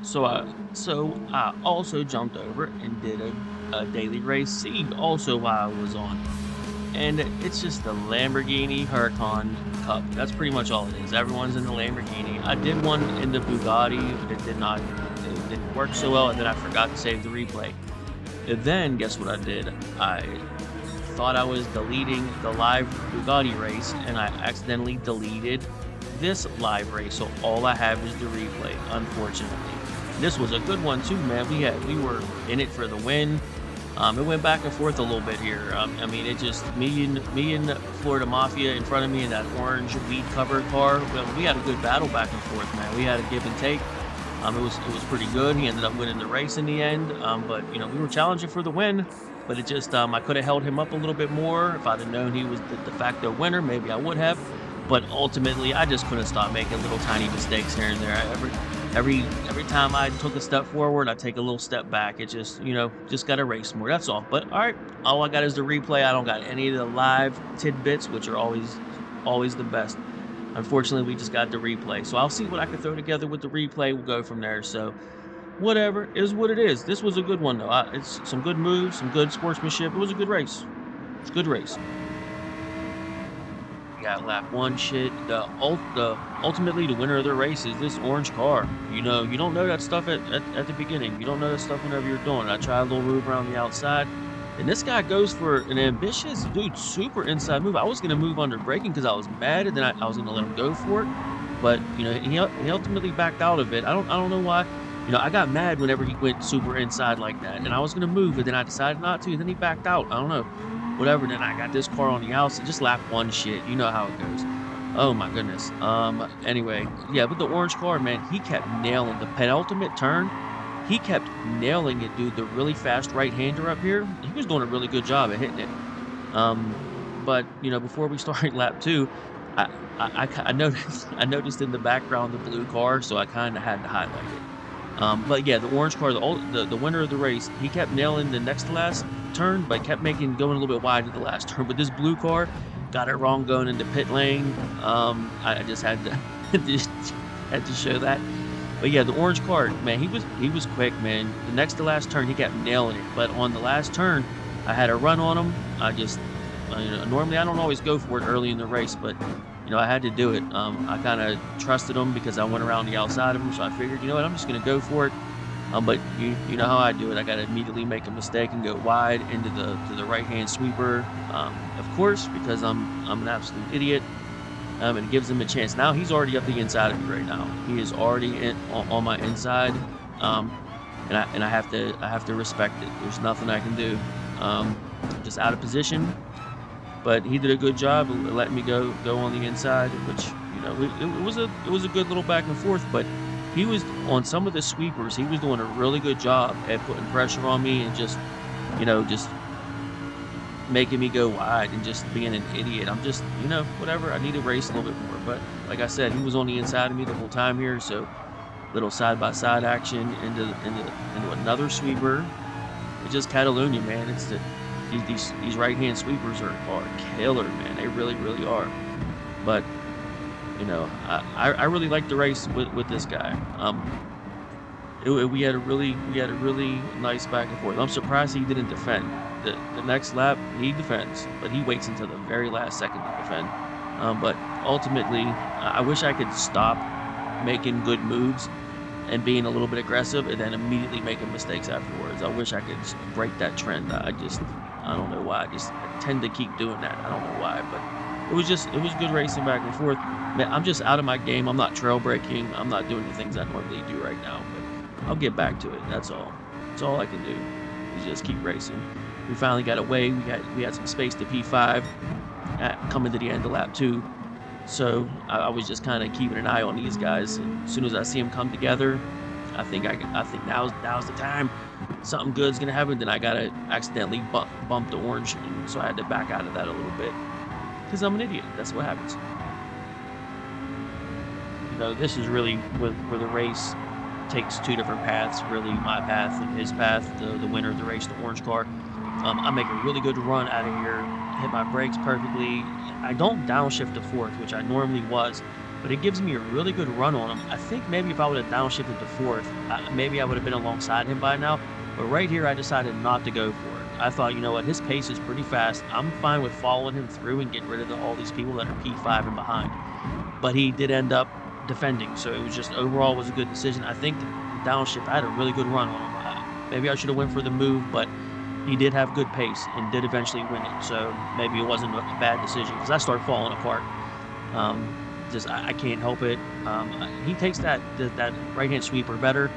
So I also jumped over and did a daily race C also while I was on. And it's just the Lamborghini Huracan Cup. That's pretty much all it is. Everyone's in the Lamborghini. I did one in the Bugatti, but it didn't work so well, and then I forgot to save the replay. And then guess what I did? I thought I was deleting the live Bugatti race, and I accidentally deleted this live race. So all I have is the replay, unfortunately. This was a good one too, man. We were in it for the win. It went back and forth a little bit here. I mean, it just me and Florida Mafia in front of me in that orange weed covered car. Well, we had a good battle back and forth, man. We had a give and take. It was pretty good. He ended up winning the race in the end. But you know, we were challenging for the win. But it just I could have held him up a little bit more. If I'd have known he was the de facto winner, maybe I would have. But ultimately, I just couldn't stop making little tiny mistakes here and there. Every time I took a step forward, I take a little step back. It just, just got to race more. That's all. But all right, all I got is the replay. I don't got any of the live tidbits, which are always the best. Unfortunately, we just got the replay. So I'll see what I can throw together with the replay. We'll go from there. So whatever is what it is. This was a good one though. It's some good moves, some good sportsmanship. It was a good race. It's a good race. Got lap one shit. Ultimately the winner of the race is this orange car. You know, you don't know that stuff at the beginning. You don't know that stuff whenever you're doing it. I tried a little move around the outside, and this guy goes for an ambitious dude, super inside move. I was gonna move under braking because I was mad, and then I was gonna let him go for it. But he ultimately backed out of it. I don't know why. I got mad whenever he went super inside like that, and I was gonna move, but then I decided not to. Then he backed out. I don't know, whatever. Then I got this car on the outside, just lap one shit. You know how it goes. Oh my goodness. Anyway, yeah, but the orange car, man, he kept nailing the penultimate turn. He kept nailing it, dude. The really fast right-hander up here, he was doing a really good job at hitting it. But before we started lap two, I noticed in the background the blue car, so I kind of had to highlight it. But yeah, the orange car, the winner of the race, he kept nailing the next to last turn, but kept going a little bit wide to the last turn. But this blue car got it wrong going into pit lane. I just had to just had to show that. But yeah, the orange car, man, he was quick, man. The next to last turn, he kept nailing it. But on the last turn, I had a run on him. Normally I don't always go for it early in the race, but I had to do it. I kind of trusted him because I went around the outside of him, so I figured, you know what, I'm just gonna go for it. But you know how I do it. I gotta immediately make a mistake and go wide into the right hand sweeper. Of course, because I'm an absolute idiot. And it gives him a chance. Now he's already up the inside of me right now. He is already on my inside. And I have to respect it. There's nothing I can do. Just out of position. But he did a good job of letting me go on the inside, which it was a good little back and forth. But he was on some of the sweepers. He was doing a really good job at putting pressure on me and just making me go wide and just being an idiot. I'm just whatever. I need to race a little bit more. But like I said, he was on the inside of me the whole time here. So little side by side action into another sweeper. It's just Catalunya, man. These right hand sweepers are killer, man. They really, really are. But I really like the race with this guy. We had a really nice back and forth. I'm surprised he didn't defend. The next lap he defends, but he waits until the very last second to defend. But ultimately, I wish I could stop making good moves and being a little bit aggressive and then immediately making mistakes afterwards. I wish I could just break that trend. I don't know why. I tend to keep doing that. I don't know why, but it was good racing back and forth. Man, I'm just out of my game. I'm not trail braking. I'm not doing the things I normally do right now, but I'll get back to it. That's all. That's all I can do is just keep racing. We finally got away. We had some space to P5 coming to the end of lap 2. So I was just kind of keeping an eye on these guys. And as soon as I see them come together, I think now's the time. Something good's gonna happen. Then I gotta accidentally bump the orange, and so I had to back out of that a little bit because I'm an idiot. That's what happens. This is really where the race takes two different paths. Really, my path and his path. The winner of the race, the orange car. I make a really good run out of here. Hit my brakes perfectly. I don't downshift to fourth, which I normally was. but it gives me a really good run on him. I think maybe if I would have downshifted to 4th, maybe I would have been alongside him by now. But right here, I decided not to go for it. I thought, you know what, his pace is pretty fast. I'm fine with following him through and getting rid of all these people that are P5 and behind. But he did end up defending, so it was just overall was a good decision. I think the downshift, I had a really good run on him. Maybe I should have went for the move, but he did have good pace and did eventually win it. So maybe it wasn't a bad decision because I started falling apart. Um, just I can't help it. He takes that right hand sweeper better,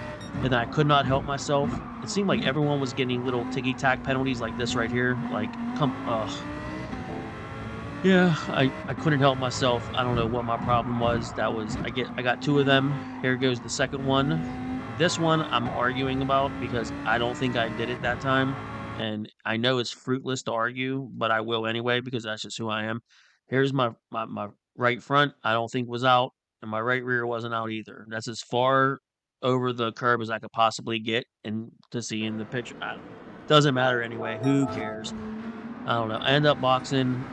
and I could not help myself. It seemed like everyone was getting little ticky tack penalties like this right here. Like, yeah, I couldn't help myself. I don't know what my problem was. I got 2 of them. Here goes the second one. This one I'm arguing about because I don't think I did it that time, and I know it's fruitless to argue, but I will anyway because that's just who I am. Here's my right front, I don't think was out, and my right rear wasn't out either. That's as far over the curb as I could possibly get and to see in the picture. Doesn't matter anyway. Who cares? I don't know. I end up boxing.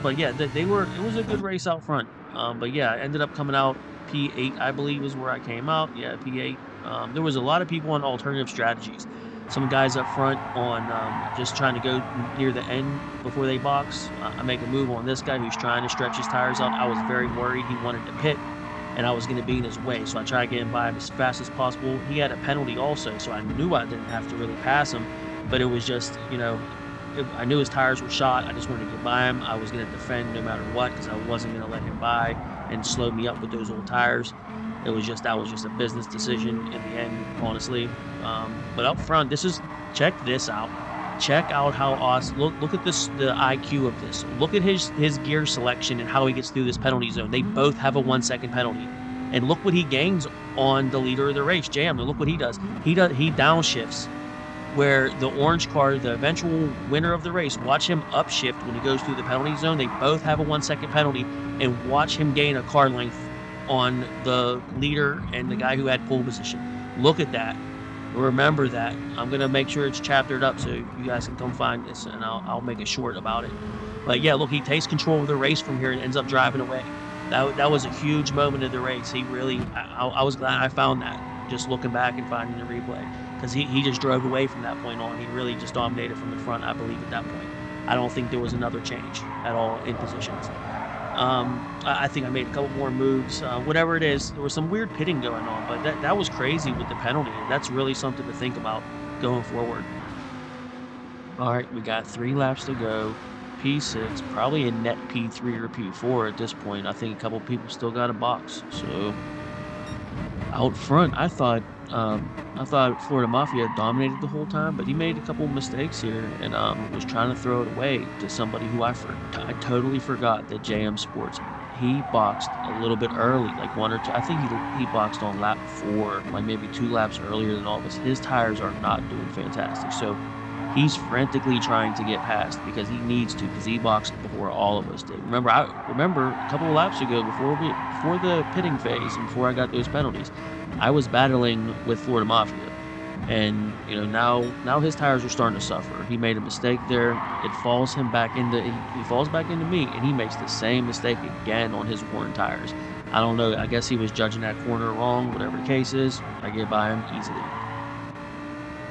But yeah, they were it was a good race out front. But yeah, I ended up coming out P8, I believe is where I came out. Yeah, P8. There was a lot of people on alternative strategies. Some guys up front on just trying to go near the end before they box. I make a move on this guy who's trying to stretch his tires out. I was very worried he wanted to pit and I was going to be in his way. So I tried to get him by him as fast as possible. He had a penalty also, so I knew I didn't have to really pass him, but it was just, I knew his tires were shot. I just wanted to get by him. I was going to defend no matter what because I wasn't going to let him by and slow me up with those old tires. That was just a business decision in the end, honestly. But up front, check this out. Check out how awesome. Look at this, the IQ of this. Look at his gear selection and how he gets through this penalty zone. They both have a 1-second penalty, and look what he gains on the leader of the race, Jam. Look what he does. He downshifts where the orange car, the eventual winner of the race, watch him upshift when he goes through the penalty zone. They both have a 1-second penalty, and watch him gain a car length on the leader and the guy who had pole position. Look at that. Remember that. I'm going to make sure it's chaptered up so you guys can come find this, and I'll make it short about it. But yeah, look, he takes control of the race from here and ends up driving away. That was a huge moment of the race. He really, I was glad I found that, just looking back and finding the replay, because he just drove away from that point on. He really just dominated from the front, I believe, at that point. I don't think there was another change at all in positions. I think I made a couple more moves. Whatever it is, there was some weird pitting going on, but that was crazy with the penalty. That's really something to think about going forward. All right, we got 3 laps to go. P6, probably a net P3 or P4 at this point. I think a couple people still got a box. So out front, I thought Florida Mafia dominated the whole time, but he made a couple mistakes here and was trying to throw it away to somebody who I totally forgot that JM Sports. He boxed a little bit early, like 1 or 2. I think he boxed on lap 4, like maybe 2 laps earlier than all of us. His tires are not doing fantastic, so he's frantically trying to get past because he needs to, because he boxed before all of us did. Remember a couple of laps ago before the pitting phase and before I got those penalties, I was battling with Florida Mafia. And now his tires are starting to suffer. He made a mistake there. It falls him back into he falls back into me, and he makes the same mistake again on his worn tires. I don't know. I guess he was judging that corner wrong. Whatever the case is, I get by him easily.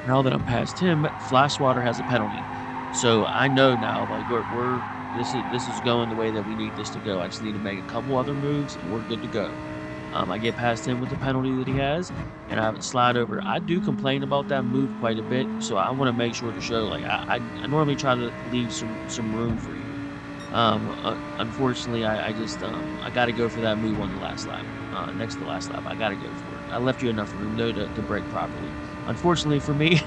Now that I'm past him, Flashwater has a penalty, so I know now, like this is going the way that we need this to go. I just need to make a couple other moves, and we're good to go. I get past him with the penalty that he has, and I have it slide over. I do complain about that move quite a bit, so I want to make sure to show, like, I normally try to leave some room for you. Unfortunately, I got to go for that move on the last lap. Next to the last lap, I got to go for it. I left you enough room, though, to brake properly. Unfortunately for me,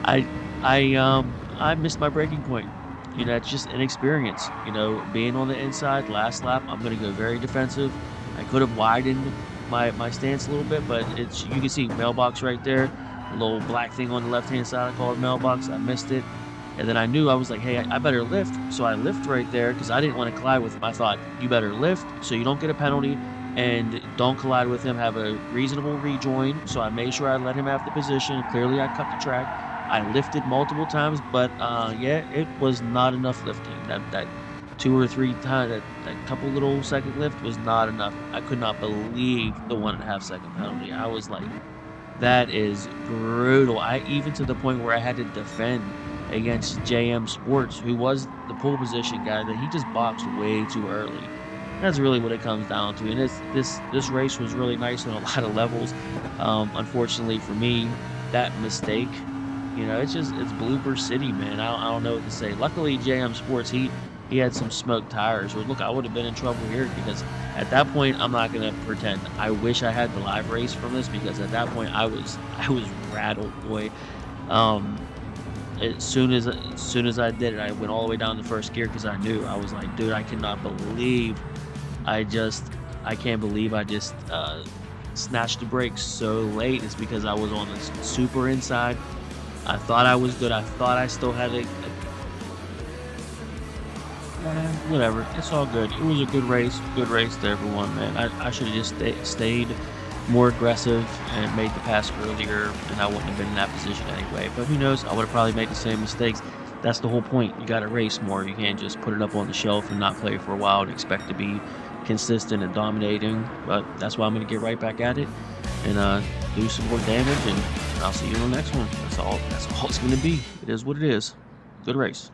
I missed my braking point. It's just inexperience. Being on the inside, last lap, I'm going to go very defensive. I could have widened my stance a little bit, but you can see mailbox right there, a little black thing on the left-hand side. I call it mailbox. I missed it, and then I knew I was like, hey, I better lift. So I lift right there because I didn't want to collide with him. I thought, you better lift so you don't get a penalty and don't collide with him. Have a reasonable rejoin. So I made sure I let him have the position. Clearly, I cut the track. I lifted multiple times, but yeah, it was not enough lifting. 2 or 3 times, that couple little second lift was not enough. I could not believe the 1.5 second penalty. I was like, that is brutal. I even to the point where I had to defend against JM Sports, who was the pole position guy, that he just boxed way too early. That's really what it comes down to. And this race was really nice on a lot of levels. Unfortunately for me, that mistake, it's blooper city, man. I don't know what to say. Luckily, JM Sports, he had some smoked tires. Or look, I would have been in trouble here because at that point, I'm not gonna pretend. I wish I had the live race from this because at that point, I was rattled, boy. Um, as soon as I did it, I went all the way down to first gear because I knew. I was like, dude, I cannot believe I just I can't believe I just snatched the brakes so late. It's because I was on the super inside. I thought I was good. I thought I still had whatever. It's all good. It was a good race. Good race to everyone, man. I should have just stayed more aggressive and made the pass earlier, and I wouldn't have been in that position anyway. But who knows? I would have probably made the same mistakes. That's the whole point. You got to race more. You can't just put it up on the shelf and not play for a while and expect to be consistent and dominating. But that's why I'm going to get right back at it and do some more damage. And I'll see you in the next one. That's all. That's all it's going to be. It is what it is. Good race.